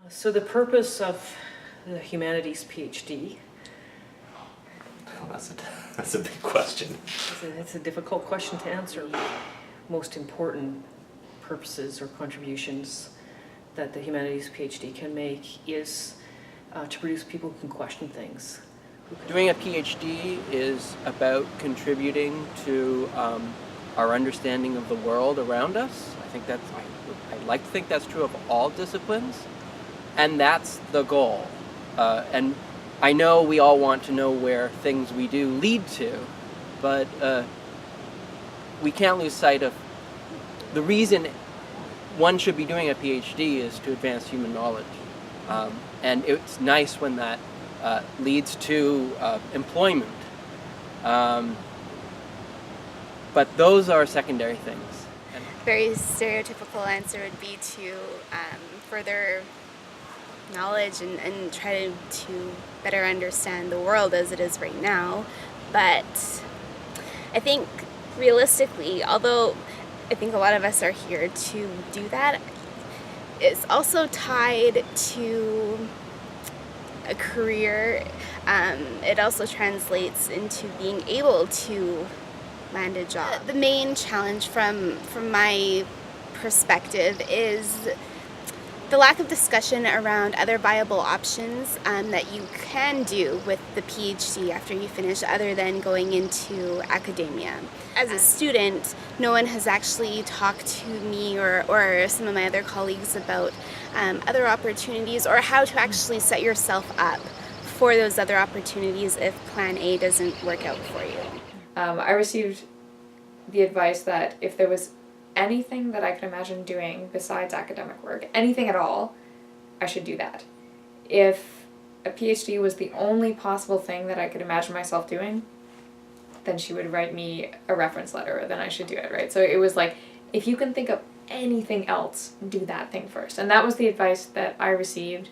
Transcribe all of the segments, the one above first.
So the purpose of the humanities PhD, Well, that's a big question. it's a difficult question to answer. Most important purposes or contributions that the humanities PhD can make is to produce people who can question things. Doing a PhD is about contributing to our understanding of the world around us. I'd like to think that's true of all disciplines, and that's the goal. And I know we all want to know where things we do lead to, but we can't lose sight of the reason one should be doing a PhD is to advance human knowledge. And it's nice when that leads to employment. But those are secondary things. Very stereotypical answer would be to further knowledge and try to better understand the world as it is right now. But I think realistically, although I think a lot of us are here to do that, it's also tied to a career. It also translates into being able to land a job. The main challenge from my perspective is the lack of discussion around other viable options that you can do with the PhD after you finish, other than going into academia. As a student, no one has actually talked to me or some of my other colleagues about other opportunities or how to actually set yourself up for those other opportunities if plan A doesn't work out for you. I received the advice that if there was anything that I could imagine doing besides academic work, anything at all, I should do that. If a PhD was the only possible thing that I could imagine myself doing, then she would write me a reference letter, then I should do it, right? So it was like, if you can think of anything else, do that thing first. And that was the advice that I received.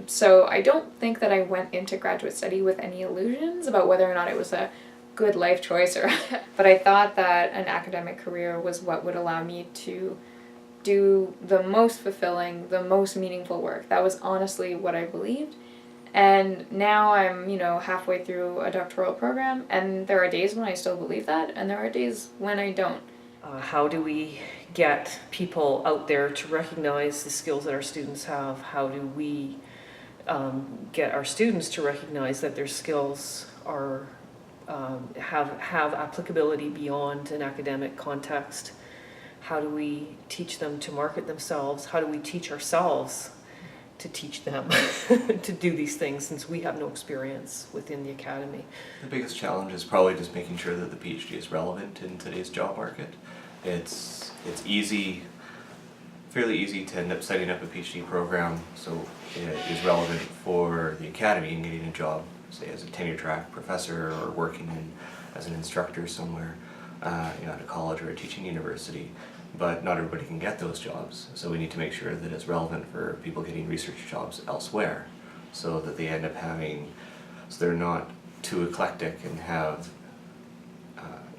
So I don't think that I went into graduate study with any illusions about whether or not it was a good life choice, but I thought that an academic career was what would allow me to do the most fulfilling, the most meaningful work. That was honestly what I believed. And now I'm, halfway through a doctoral program, and there are days when I still believe that, and there are days when I don't. How do we get people out there to recognize the skills that our students have? How do we get our students to recognize that their skills are have applicability beyond an academic context? How do we teach them to market themselves? How do we teach ourselves to teach them to do these things, since we have no experience within the academy? The biggest challenge is probably just making sure that the PhD is relevant in today's job market. It's fairly easy to end up setting up a PhD program so it is relevant for the academy and getting a job, say as a tenure track professor or working as an instructor somewhere at a college or a teaching university. But not everybody can get those jobs, so we need to make sure that it's relevant for people getting research jobs elsewhere, so that they end up so they're not too eclectic and have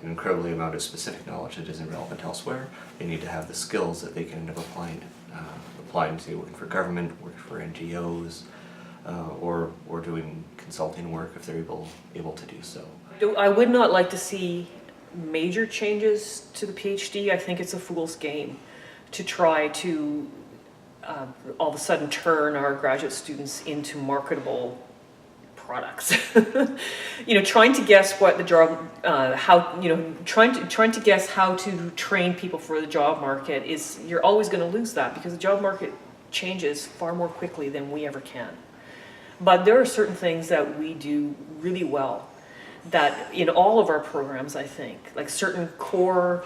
an incredibly amount of specific knowledge that isn't relevant elsewhere. They need to have the skills that they can end up applying to working for government, working for NGOs, or doing consulting work if they're able to do so. I would not like to see major changes to the PhD. I think it's a fool's game to try to all of a sudden turn our graduate students into marketable products. Trying to guess what the job, trying to guess how to train people for the job market you're always going to lose that, because the job market changes far more quickly than we ever can. But there are certain things that we do really well, that in all of our programs, I think, like certain core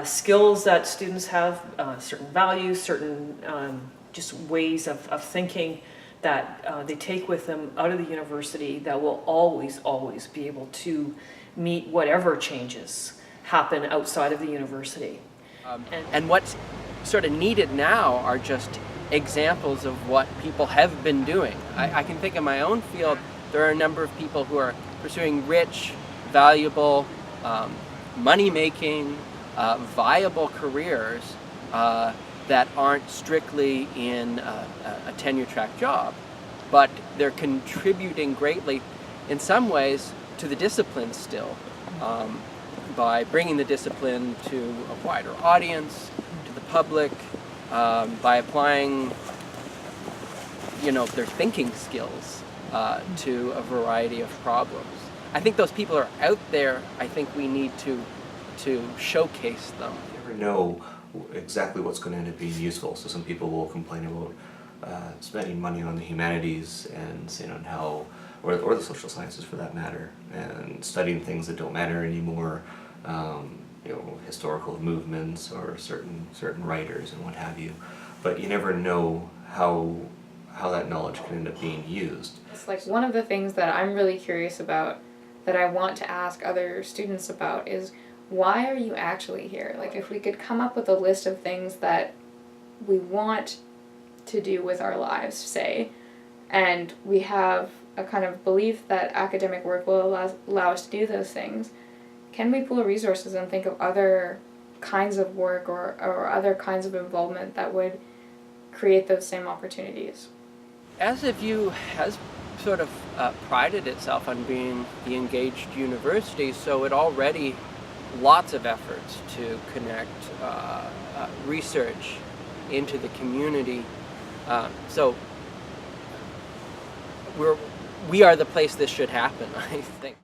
skills that students have, certain values, certain just ways of thinking that they take with them out of the university that will always be able to meet whatever changes happen outside of the university. And what's sort of needed now are just examples of what people have been doing. I can think in my own field, there are a number of people who are pursuing rich, valuable, money-making, viable careers that aren't strictly in a tenure track job, but they're contributing greatly in some ways to the discipline still, by bringing the discipline to a wider audience, to the public, by applying their thinking skills to a variety of problems. I think those people are out there. I think we need to showcase them. You never know exactly what's going to end up being useful. So some people will complain about spending money on the humanities and saying on how, or the social sciences for that matter, and studying things that don't matter anymore, historical movements or certain writers and what have you. But you never know how that knowledge can end up being used. It's like one of the things that I'm really curious about, that I want to ask other students about, is why are you actually here? Like, if we could come up with a list of things that we want to do with our lives, say, and we have a kind of belief that academic work will allow us to do those things, can we pool resources and think of other kinds of work or other kinds of involvement that would create those same opportunities? As a View has sort of prided itself on being the engaged university, so it already lots of efforts to connect research into the community. So we are the place this should happen, I think.